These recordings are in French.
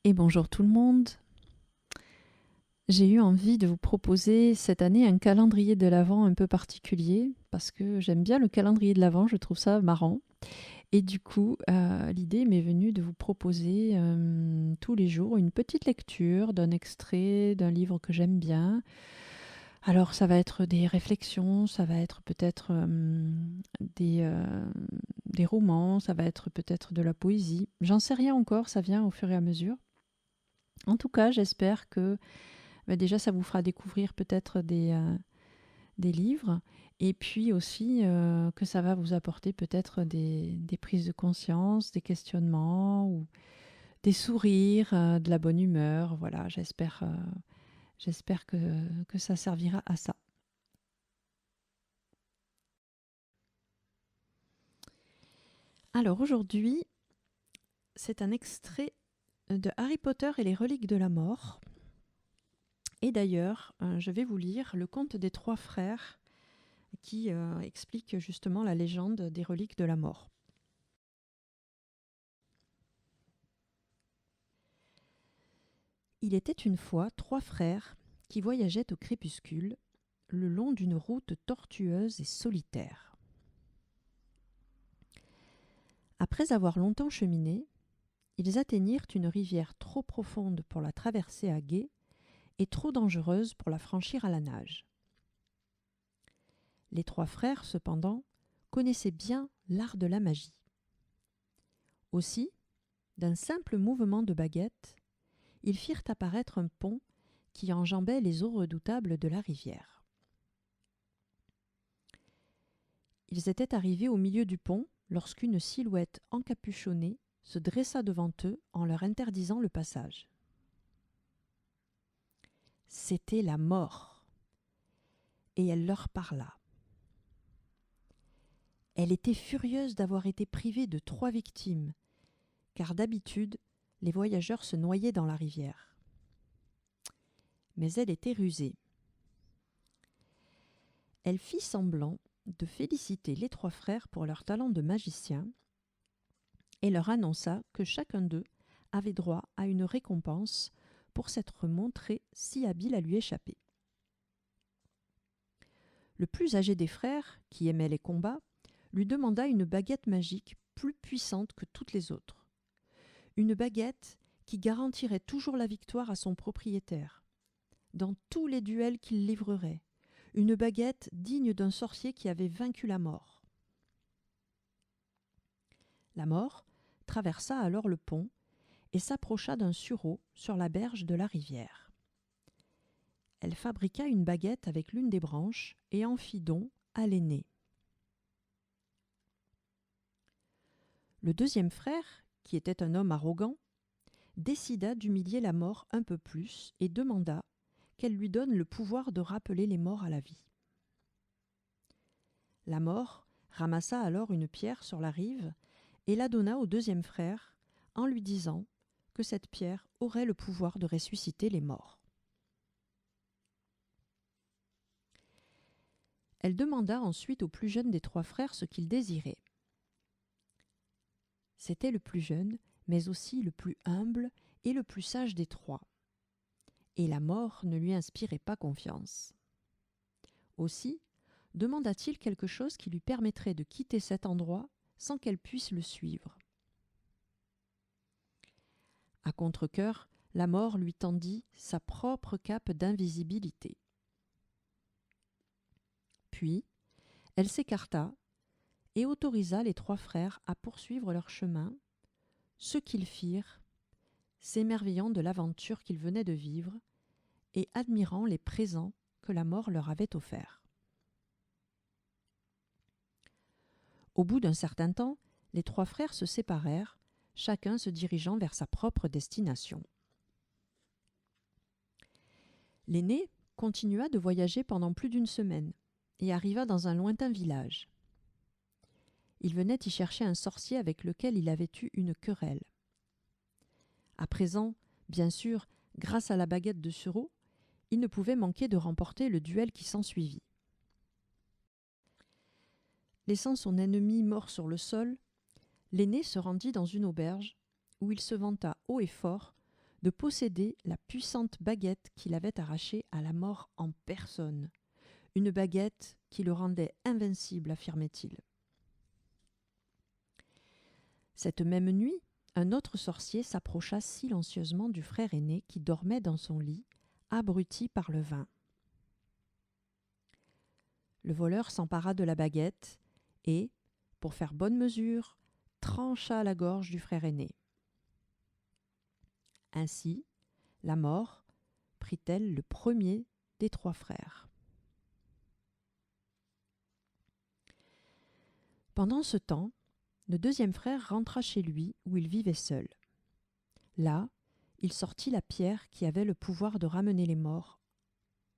Et bonjour tout le monde. J'ai eu envie de vous proposer cette année un calendrier de l'Avent un peu particulier parce que j'aime bien le calendrier de l'Avent, je trouve ça marrant. Et du coup, l'idée m'est venue de vous proposer tous les jours une petite lecture d'un extrait d'un livre que j'aime bien. Alors ça va être des réflexions, ça va être peut-être des romans, ça va être peut-être de la poésie. J'en sais rien encore, ça vient au fur et à mesure. En tout cas, j'espère que déjà, ça vous fera découvrir peut-être des livres et puis aussi que ça va vous apporter peut-être des prises de conscience, des questionnements ou des sourires, de la bonne humeur. Voilà, j'espère que ça servira à ça. Alors aujourd'hui, c'est un extrait de Harry Potter et les reliques de la mort. Et d'ailleurs, je vais vous lire le conte des trois frères qui explique justement la légende des reliques de la mort. Il était une fois trois frères qui voyageaient au crépuscule le long d'une route tortueuse et solitaire. Après avoir longtemps cheminé, ils atteignirent une rivière trop profonde pour la traverser à gué et trop dangereuse pour la franchir à la nage. Les trois frères, cependant, connaissaient bien l'art de la magie. Aussi, d'un simple mouvement de baguette, ils firent apparaître un pont qui enjambait les eaux redoutables de la rivière. Ils étaient arrivés au milieu du pont lorsqu'une silhouette encapuchonnée se dressa devant eux en leur interdisant le passage. C'était la mort, et elle leur parla. Elle était furieuse d'avoir été privée de trois victimes, car d'habitude, les voyageurs se noyaient dans la rivière. Mais elle était rusée. Elle fit semblant de féliciter les trois frères pour leur talent de magicien et leur annonça que chacun d'eux avait droit à une récompense pour s'être montré si habile à lui échapper. Le plus âgé des frères, qui aimait les combats, lui demanda une baguette magique plus puissante que toutes les autres. Une baguette qui garantirait toujours la victoire à son propriétaire, dans tous les duels qu'il livrerait. Une baguette digne d'un sorcier qui avait vaincu la mort. La mort traversa alors le pont et s'approcha d'un sureau sur la berge de la rivière. Elle fabriqua une baguette avec l'une des branches et en fit don à l'aîné. Le deuxième frère, qui était un homme arrogant, décida d'humilier la mort un peu plus et demanda qu'elle lui donne le pouvoir de rappeler les morts à la vie. La mort ramassa alors une pierre sur la rive et la donna au deuxième frère en lui disant que cette pierre aurait le pouvoir de ressusciter les morts. Elle demanda ensuite au plus jeune des trois frères ce qu'il désirait. C'était le plus jeune, mais aussi le plus humble et le plus sage des trois. Et la mort ne lui inspirait pas confiance. Aussi, demanda-t-il quelque chose qui lui permettrait de quitter cet endroit sans qu'elle puisse le suivre. À contre-cœur, la mort lui tendit sa propre cape d'invisibilité. Puis, elle s'écarta et autorisa les trois frères à poursuivre leur chemin, ce qu'ils firent, s'émerveillant de l'aventure qu'ils venaient de vivre et admirant les présents que la mort leur avait offerts. Au bout d'un certain temps, les trois frères se séparèrent, chacun se dirigeant vers sa propre destination. L'aîné continua de voyager pendant plus d'une semaine et arriva dans un lointain village. Il venait y chercher un sorcier avec lequel il avait eu une querelle. À présent, bien sûr, grâce à la baguette de sureau, il ne pouvait manquer de remporter le duel qui s'ensuivit. Laissant son ennemi mort sur le sol, l'aîné se rendit dans une auberge où il se vanta haut et fort de posséder la puissante baguette qu'il avait arrachée à la mort en personne. Une baguette qui le rendait invincible, affirmait-il. Cette même nuit, un autre sorcier s'approcha silencieusement du frère aîné qui dormait dans son lit, abruti par le vin. Le voleur s'empara de la baguette et, pour faire bonne mesure, trancha la gorge du frère aîné. Ainsi, la mort prit-elle le premier des 3 frères. Pendant ce temps, le deuxième frère rentra chez lui où il vivait seul. Là, il sortit la pierre qui avait le pouvoir de ramener les morts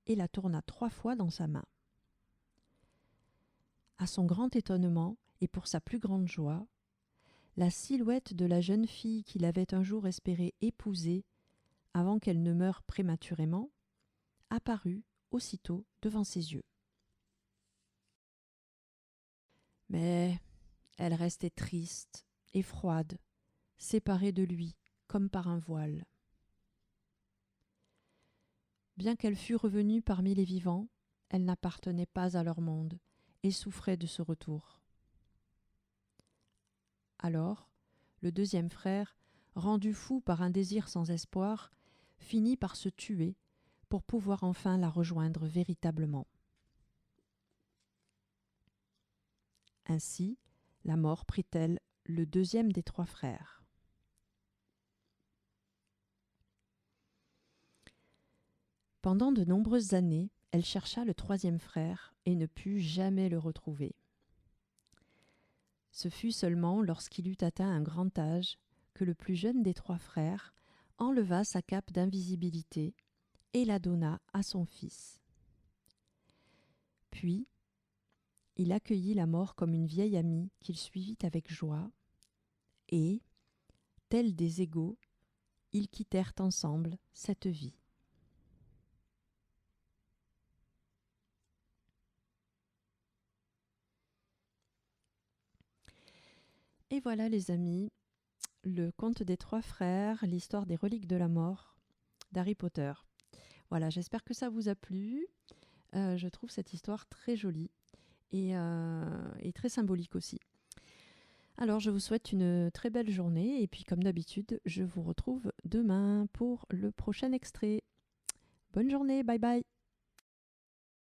et la tourna 3 fois dans sa main. À son grand étonnement et pour sa plus grande joie, la silhouette de la jeune fille qu'il avait un jour espéré épouser avant qu'elle ne meure prématurément apparut aussitôt devant ses yeux. Mais elle restait triste et froide, séparée de lui comme par un voile. Bien qu'elle fût revenue parmi les vivants, elle n'appartenait pas à leur monde et souffrait de ce retour. Alors, le deuxième frère, rendu fou par un désir sans espoir, finit par se tuer pour pouvoir enfin la rejoindre véritablement. Ainsi, la mort prit-elle le deuxième des 3 frères. Pendant de nombreuses années, elle chercha le 3e frère et ne put jamais le retrouver. Ce fut seulement lorsqu'il eut atteint un grand âge que le plus jeune des 3 frères enleva sa cape d'invisibilité et la donna à son fils. Puis, il accueillit la mort comme une vieille amie qu'il suivit avec joie et, tels des égaux, ils quittèrent ensemble cette vie. Et voilà les amis, le conte des 3 frères, l'histoire des reliques de la mort d'Harry Potter. Voilà, j'espère que ça vous a plu. Je trouve cette histoire très jolie et très symbolique aussi. Alors, je vous souhaite une très belle journée et puis comme d'habitude, je vous retrouve demain pour le prochain extrait. Bonne journée, bye bye!